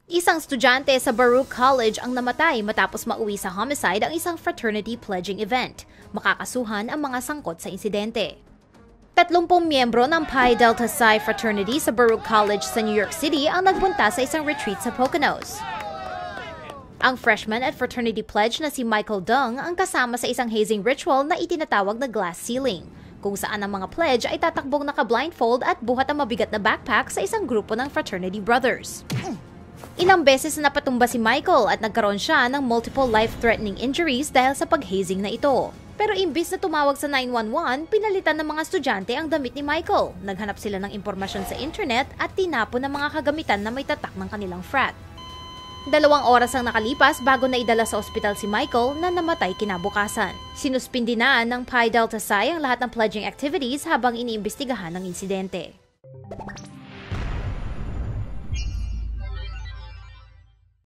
Isang estudyante sa Baruch College ang namatay matapos mauwi sa homicide ang isang fraternity pledging event. Makakasuhan ang mga sangkot sa insidente. 30 miyembro ng Pi Delta Psi fraternity sa Baruch College sa New York City ang nagbunta sa isang retreat sa Poconos. Ang freshman at fraternity pledge na si Michael Dung ang kasama sa isang hazing ritual na itinatawag na glass ceiling, kung saan ang mga pledge ay tatakbong naka-blindfold at buhat ang mabigat na backpack sa isang grupo ng fraternity brothers. Ilang beses na napatumba si Michael at nagkaroon siya ng multiple life-threatening injuries dahil sa pag-hazing na ito. Pero imbis na tumawag sa 911, pinalitan ng mga estudyante ang damit ni Michael. Naghanap sila ng impormasyon sa internet at tinapon ng mga kagamitan na may tatak ng kanilang frat. 2 oras ang nakalipas bago naidala sa ospital si Michael na namatay kinabukasan. Sinuspindi na ng Pi Delta Psi ang lahat ng pledging activities habang iniimbestigahan ng insidente.